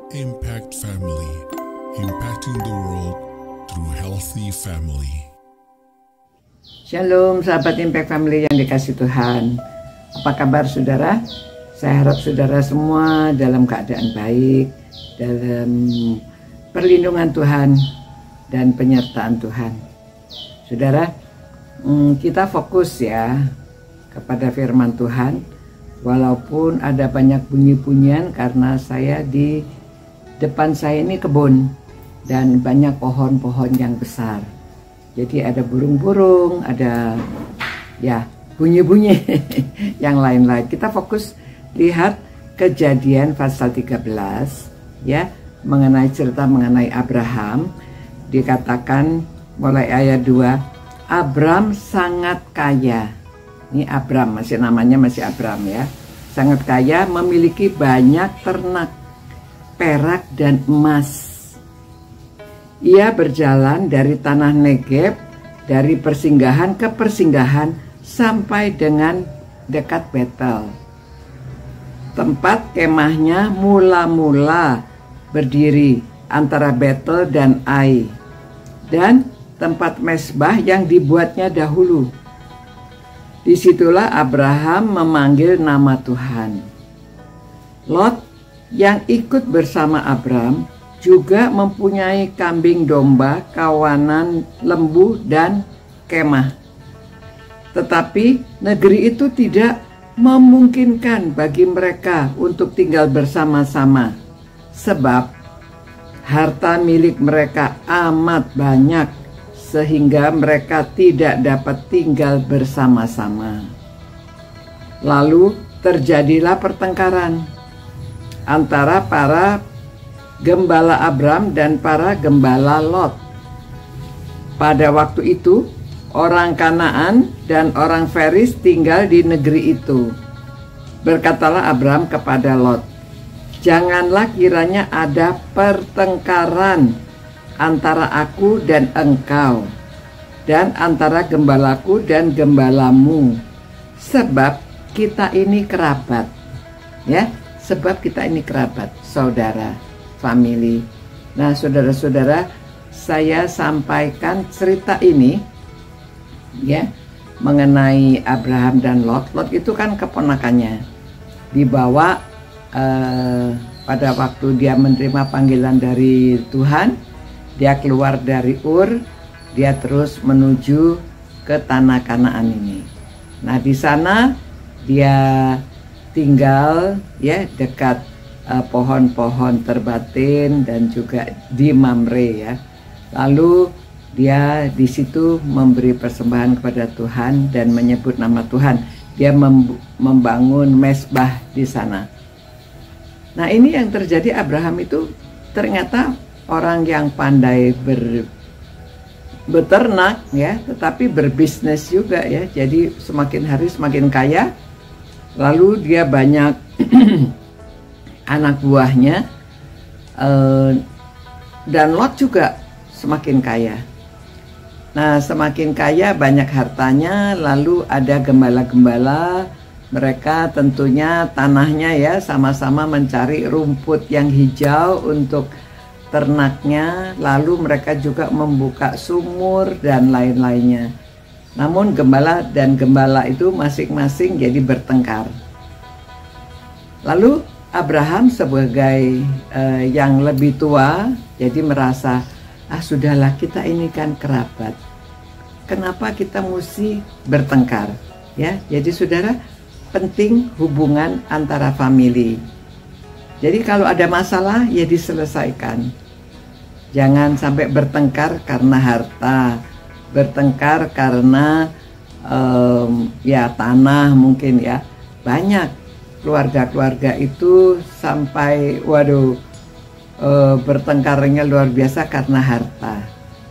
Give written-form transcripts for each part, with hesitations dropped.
Impact Family, impacting the world through healthy family. Shalom sahabat Impact Family yang dikasih Tuhan. Apa kabar saudara? Saya harap saudara semua dalam keadaan baik, dalam perlindungan Tuhan dan penyertaan Tuhan. Saudara, kita fokus ya kepada firman Tuhan. Walaupun ada banyak bunyi-bunyian karena saya di depan saya ini kebun dan banyak pohon-pohon yang besar. Jadi ada burung-burung, ada ya bunyi-bunyi yang lain-lain. Kita fokus lihat Kejadian pasal 13 ya, mengenai cerita mengenai Abraham. Dikatakan mulai ayat 2, Abram sangat kaya. Ini Abram, namanya masih Abram ya. Sangat kaya, memiliki banyak ternak, perak dan emas. Ia berjalan dari tanah Negeb, dari persinggahan ke persinggahan sampai dengan dekat Betel. Tempat kemahnya mula-mula berdiri antara Betel dan Ai, dan tempat mesbah yang dibuatnya dahulu. Disitulah Abraham memanggil nama Tuhan. Lot yang ikut bersama Abram juga mempunyai kambing domba, kawanan lembu, dan kemah. Tetapi negeri itu tidak memungkinkan bagi mereka untuk tinggal bersama-sama, sebab harta milik mereka amat banyak, sehingga mereka tidak dapat tinggal bersama-sama. Lalu terjadilah pertengkaran antara para gembala Abram dan para gembala Lot. Pada waktu itu, orang Kanaan dan orang Feris tinggal di negeri itu. Berkatalah Abram kepada Lot, janganlah kiranya ada pertengkaran antara aku dan engkau, dan antara gembalaku dan gembalamu, sebab kita ini kerabat. Ya, sebab kita ini kerabat, saudara, family. Nah, saudara-saudara, saya sampaikan cerita ini ya mengenai Abraham dan Lot. Lot itu kan keponakannya, dibawa pada waktu dia menerima panggilan dari Tuhan. Dia keluar dari Ur, dia terus menuju ke tanah Kanaan ini. Nah, di sana dia tinggal ya dekat pohon-pohon terbatin dan juga di Mamre ya. Lalu dia di situ memberi persembahan kepada Tuhan dan menyebut nama Tuhan. Dia membangun mesbah di sana. Nah, ini yang terjadi. Abraham itu ternyata orang yang pandai beternak ya, tetapi berbisnis juga ya. Jadi semakin hari semakin kaya. Lalu dia banyak anak buahnya, dan Lot juga semakin kaya. Nah, semakin kaya, banyak hartanya. Lalu ada gembala-gembala, mereka tentunya tanahnya ya sama-sama mencari rumput yang hijau untuk ternaknya. Lalu mereka juga membuka sumur dan lain-lainnya. Namun gembala dan gembala itu masing-masing jadi bertengkar. Lalu Abraham sebagai yang lebih tua jadi merasa, sudahlah, kita ini kan kerabat, kenapa kita mesti bertengkar ya. Jadi saudara, penting hubungan antara family. Jadi kalau ada masalah ya diselesaikan. Jangan sampai bertengkar karena harta, bertengkar karena ya tanah mungkin ya. Banyak keluarga-keluarga itu sampai bertengkarnya luar biasa karena harta,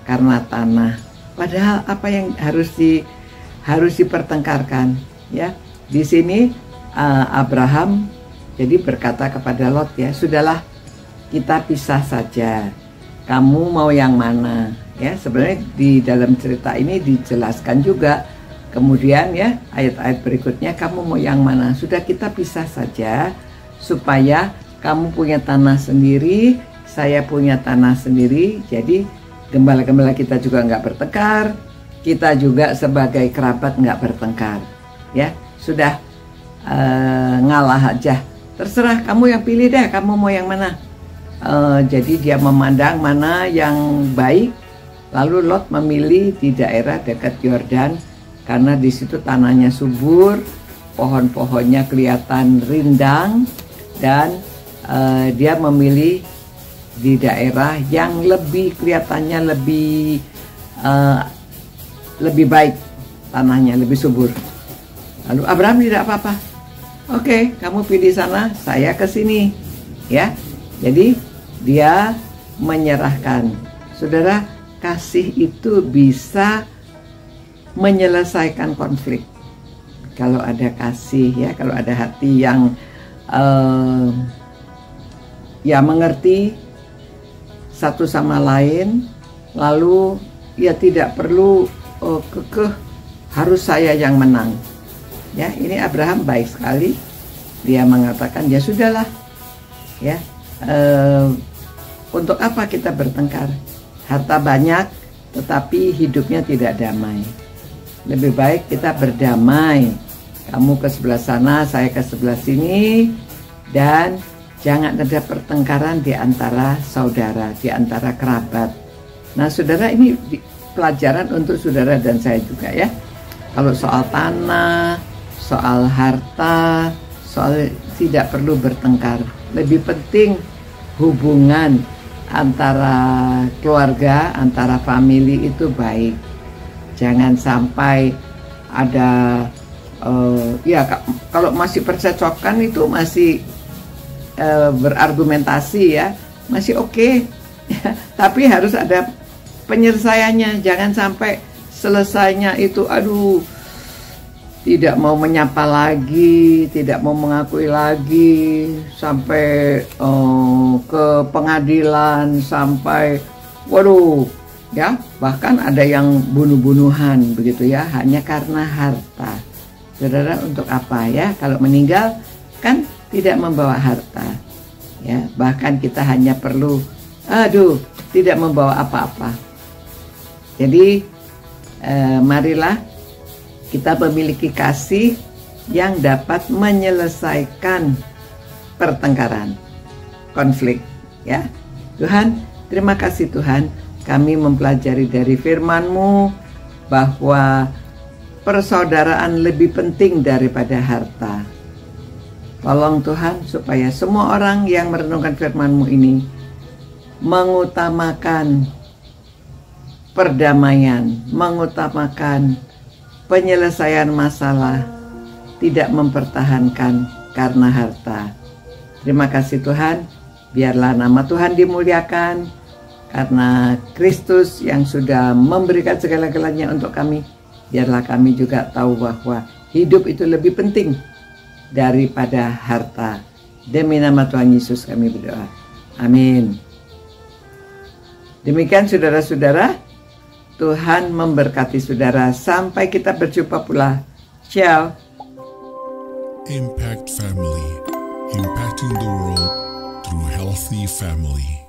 karena tanah. Padahal apa yang harus dipertengkarkan ya. Di sini Abraham jadi berkata kepada Lot ya, sudahlah, kita pisah saja. Kamu mau yang mana? Ya, sebenarnya di dalam cerita ini dijelaskan juga. Kemudian ya, ayat-ayat berikutnya, kamu mau yang mana? Sudah, kita pisah saja supaya kamu punya tanah sendiri, saya punya tanah sendiri. Jadi gembala-gembala kita juga nggak bertengkar, kita juga sebagai kerabat nggak bertengkar. Ya, sudah ngalah aja. Terserah kamu yang pilih deh, kamu mau yang mana. Jadi dia memandang mana yang baik. Lalu Lot memilih di daerah dekat Yordan karena di situ tanahnya subur, pohon-pohonnya kelihatan rindang, dan dia memilih di daerah yang lebih kelihatannya lebih baik, tanahnya lebih subur. Lalu Abraham tidak apa-apa. Oke, kamu pilih sana, saya ke sini, ya. Jadi dia menyerahkan. Saudara, kasih itu bisa menyelesaikan konflik. Kalau ada kasih, ya, kalau ada hati yang ya mengerti satu sama lain, lalu ya tidak perlu kekeh harus saya yang menang. Ya, ini Abraham baik sekali. Dia mengatakan ya sudahlah, ya. Untuk apa kita bertengkar? Harta banyak tetapi hidupnya tidak damai. Lebih baik kita berdamai. Kamu ke sebelah sana, saya ke sebelah sini, dan jangan ada pertengkaran di antara saudara, di antara kerabat. Nah, saudara, ini pelajaran untuk saudara dan saya juga, ya. Kalau soal tanah, soal harta, soal tidak perlu bertengkar. Lebih penting hubungan antara keluarga, antara famili itu baik. Jangan sampai ada ya kalau masih percekcokan itu masih berargumentasi, ya, masih oke. Tapi harus ada penyelesaiannya. Jangan sampai selesainya itu aduh, tidak mau menyapa lagi, tidak mau mengakui lagi, sampai ke pengadilan, sampai waduh, ya, bahkan ada yang bunuh-bunuhan begitu, ya, hanya karena harta. Saudara, untuk apa, ya? Kalau meninggal kan tidak membawa harta, ya, bahkan kita hanya perlu tidak membawa apa-apa. Jadi marilah kita memiliki kasih yang dapat menyelesaikan pertengkaran, konflik, ya. Tuhan, terima kasih Tuhan, kami mempelajari dari firman-Mu bahwa persaudaraan lebih penting daripada harta. Tolong Tuhan supaya semua orang yang merenungkan firman-Mu ini mengutamakan perdamaian, mengutamakan penyelesaian masalah, tidak mempertahankan karena harta. Terima kasih Tuhan, biarlah nama Tuhan dimuliakan, karena Kristus yang sudah memberikan segala-galanya untuk kami. Biarlah kami juga tahu bahwa hidup itu lebih penting daripada harta. Demi nama Tuhan Yesus kami berdoa. Amin. Demikian saudara-saudara, Tuhan memberkati saudara. Sampai kita berjumpa pula. Ciao. Impact Family, impacting the world through healthy family.